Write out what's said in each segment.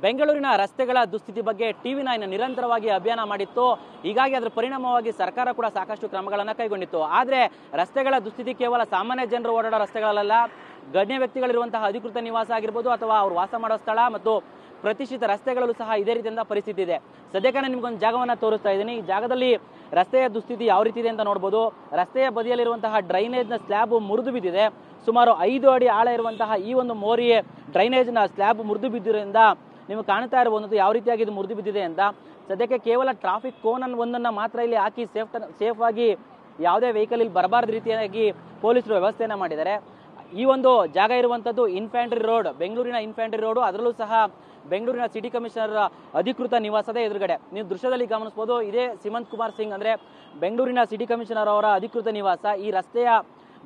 ಬೆಂಗಳೂರಿನ ರಸ್ತೆಗಳ ದುಸ್ಥಿತಿ ಬಗ್ಗೆ TV9 ನಿರಂತರವಾಗಿ ಅಭಿಯಾನ ಮಾಡಿತ್ತು. ಹೀಗಾಗಿ ಅದರ ಪರಿಣಾಮವಾಗಿ ಸರ್ಕಾರ ಕೂಡ ಸಾಕಷ್ಟು ಕ್ರಮಗಳನ್ನು ಕೈಗೊಂಡಿತ್ತು. ಆದರೆ ರಸ್ತೆಗಳ ದುಸ್ಥಿತಿ ಕೇವಲ ಸಾಮಾನ್ಯ ಜನರು ಓಡಾಡೋ ರಸ್ತೆಗಳಲ್ಲ, ಗಣ್ಯ ವ್ಯಕ್ತಿಗಳಿರುವಂತಹ ಅಧಿಕೃತ ನಿವಾಸ ಆಗಿರ್ಬೋದು ಅಥವಾ ಅವರು ವಾಸ ಮಾಡೋ ಸ್ಥಳ ಮತ್ತು ಪ್ರತಿಷ್ಠಿತ ರಸ್ತೆಗಳಲ್ಲೂ ಸಹ ಇದೇ ರೀತಿಯಿಂದ ಪರಿಸ್ಥಿತಿ ಇದೆ. ಸದ್ಯಕ್ಕೆ ನಾನು ನಿಮ್ಗೊಂದು ಜಾಗವನ್ನು ತೋರಿಸ್ತಾ ಇದ್ದೀನಿ. ಈ ಜಾಗದಲ್ಲಿ ರಸ್ತೆಯ ದುಸ್ಥಿತಿ ಯಾವ ರೀತಿ ಇದೆ ಅಂತ ನೋಡ್ಬೋದು. ರಸ್ತೆಯ ಬದಿಯಲ್ಲಿರುವಂತಹ ಡ್ರೈನೇಜ್ನ ಸ್ಲ್ಯಾಬ್ ಮುರಿದು ಬಿದ್ದಿದೆ. ಸುಮಾರು 5 ಅಡಿ ಆಳ ಇರುವಂತಹ ಈ ಒಂದು ಮೋರಿಯೇ ಡ್ರೈನೇಜ್ನ ಸ್ಲ್ಯಾಬ್ ಮುರಿದು ಬಿದ್ದಿರೋದ್ರಿಂದ ನೀವು ಕಾಣ್ತಾ ಇರಬಹುದು ಯಾವ ರೀತಿಯಾಗಿ ಇದು ಮುರಿದು ಬಿದ್ದಿದೆ ಅಂತ. ಸದ್ಯಕ್ಕೆ ಕೇವಲ ಟ್ರಾಫಿಕ್ ಕೋನ್ ಒಂದನ್ನು ಮಾತ್ರ ಇಲ್ಲಿ ಹಾಕಿ ಸೇಫ್ ಆಗಿ ಯಾವುದೇ ವೆಹಿಕಲ್ ಇಲ್ಲಿ ಬರಬಾರ್ದು ರೀತಿಯಾಗಿ ಪೊಲೀಸರು ವ್ಯವಸ್ಥೆಯನ್ನು ಮಾಡಿದ್ದಾರೆ. ಈ ಒಂದು ಜಾಗ ಇರುವಂಥದ್ದು ಇನ್ಫ್ಯಾಂಟ್ರಿ ರೋಡ್, ಬೆಂಗಳೂರಿನ ಇನ್ಫ್ಯಾಂಟ್ರಿ ರೋಡು, ಅದರಲ್ಲೂ ಸಹ ಬೆಂಗಳೂರಿನ ಸಿಟಿ ಕಮಿಷನರ್ ಅಧಿಕೃತ ನಿವಾಸದ ಎದುರುಗಡೆ ನೀವು ದೃಶ್ಯದಲ್ಲಿ ಗಮನಿಸಬಹುದು. ಇದೇ ಸಿಮಂತ್ ಕುಮಾರ್ ಸಿಂಗ್ ಅಂದ್ರೆ ಬೆಂಗಳೂರಿನ ಸಿಟಿ ಕಮಿಷನರ್ ಅವರ ಅಧಿಕೃತ ನಿವಾಸ. ಈ ರಸ್ತೆಯ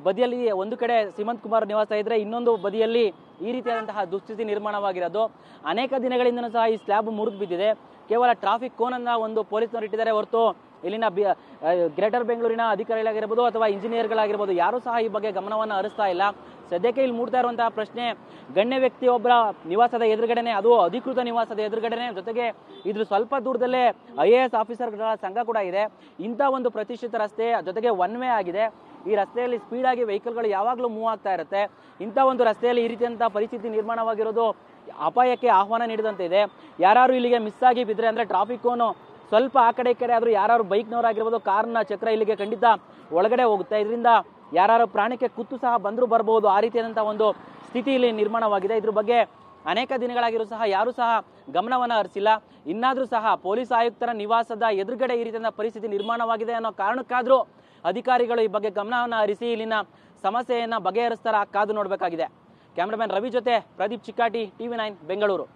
ಬದಿಯಲ್ಲಿ ಒಂದು ಕಡೆ ಸಿಮಂತ್ ಕುಮಾರ್ ನಿವಾಸ ಇದ್ರೆ ಇನ್ನೊಂದು ಬದಿಯಲ್ಲಿ ಈ ರೀತಿಯಾದಂತಹ ದುಸ್ಥಿತಿ ನಿರ್ಮಾಣವಾಗಿರೋದು. ಅನೇಕ ದಿನಗಳಿಂದಲೂ ಸಹ ಈ ಸ್ಲ್ಯಾಬ್ ಮುರಿದು ಬಿದ್ದಿದೆ. ಕೇವಲ ಟ್ರಾಫಿಕ್ ಕೋನ್ ಅನ್ನ ಒಂದು ಪೊಲೀಸರು ಇಟ್ಟಿದ್ದಾರೆ ಹೊರತು ಇಲ್ಲಿನ ಗ್ರೇಟರ್ ಬೆಂಗಳೂರಿನ ಅಧಿಕಾರಿಗಳಾಗಿರ್ಬೋದು ಅಥವಾ ಇಂಜಿನಿಯರ್ಗಳಾಗಿರ್ಬೋದು ಯಾರೂ ಸಹ ಈ ಬಗ್ಗೆ ಗಮನವನ್ನು ಹರಿಸ್ತಾ ಇಲ್ಲ. ಸದ್ಯಕ್ಕೆ ಇಲ್ಲಿ ಮೂಡ್ತಾ ಇರುವಂತಹ ಪ್ರಶ್ನೆ, ಗಣ್ಯ ವ್ಯಕ್ತಿಯೊಬ್ಬರ ನಿವಾಸದ ಎದುರುಗಡೆನೆ, ಅದು ಅಧಿಕೃತ ನಿವಾಸದ ಎದುರುಗಡೆನೆ, ಜೊತೆಗೆ ಇದ್ರ ಸ್ವಲ್ಪ ದೂರದಲ್ಲೇ IAS ಆಫೀಸರ್ಗಳ ಸಂಘ ಕೂಡ ಇದೆ. ಇಂಥ ಒಂದು ಪ್ರತಿಷ್ಠಿತ ರಸ್ತೆ, ಜೊತೆಗೆ ಒನ್ ವೇ ಆಗಿದೆ. ಈ ರಸ್ತೆಯಲ್ಲಿ ಸ್ಪೀಡ್ ಆಗಿ ವೆಹಿಕಲ್ಗಳು ಯಾವಾಗಲೂ ಮೂವ್ ಆಗ್ತಾ ಇರುತ್ತೆ. ಇಂಥ ಒಂದು ರಸ್ತೆಯಲ್ಲಿ ಈ ರೀತಿಯಂತಹ ಪರಿಸ್ಥಿತಿ ನಿರ್ಮಾಣವಾಗಿರೋದು ಅಪಾಯಕ್ಕೆ ಆಹ್ವಾನ ನೀಡಿದಂತೆ ಇದೆ. ಯಾರು ಇಲ್ಲಿಗೆ ಮಿಸ್ ಆಗಿ ಬಿದ್ದರೆ ಅಂದ್ರೆ ಟ್ರಾಫಿಕ್ ಕೋನು ಸ್ವಲ್ಪ ಆ ಕಡೆ ಈ ಕಡೆ ಆದರೂ ಯಾರು ಬೈಕ್ನವರಾಗಿರ್ಬೋದು, ಕಾರ್ನ ಚಕ್ರ ಇಲ್ಲಿಗೆ ಖಂಡಿತ ಒಳಗಡೆ ಹೋಗುತ್ತೆ. ಇದರಿಂದ ಯಾರು ಪ್ರಾಣಕ್ಕೆ ಕುತ್ತು ಸಹ ಬಂದರೂ ಬರಬಹುದು. ಆ ರೀತಿಯಾದಂತಹ ಒಂದು ಸ್ಥಿತಿ ಇಲ್ಲಿ ನಿರ್ಮಾಣವಾಗಿದೆ. ಇದ್ರ ಬಗ್ಗೆ ಅನೇಕ ದಿನಗಳಾಗಿರೂ ಸಹ ಯಾರೂ ಸಹ ಗಮನವನ್ನು ಹರಿಸಿಲ್ಲ. ಇನ್ನಾದರೂ ಸಹ ಪೊಲೀಸ್ ಆಯುಕ್ತರ ನಿವಾಸದ ಎದುರುಗಡೆ ಈ ರೀತಿಯ ಪರಿಸ್ಥಿತಿ ನಿರ್ಮಾಣವಾಗಿದೆ ಅನ್ನೋ ಕಾರಣಕ್ಕಾದರೂ ಅಧಿಕಾರಿಗಳು ಈ ಬಗ್ಗೆ ಗಮನವನ್ನು ಹರಿಸಿ ಇಲ್ಲಿನ ಸಮಸ್ಯೆಯನ್ನು ಬಗೆಹರಿಸ್ತಾರ ಕಾದು ನೋಡಬೇಕಾಗಿದೆ. ಕ್ಯಾಮ್ರಾಮನ್ ರವಿ ಜೊತೆ ಪ್ರದೀಪ್ ಚಿಕ್ಕಾಟಿ, TV9 ಬೆಂಗಳೂರು.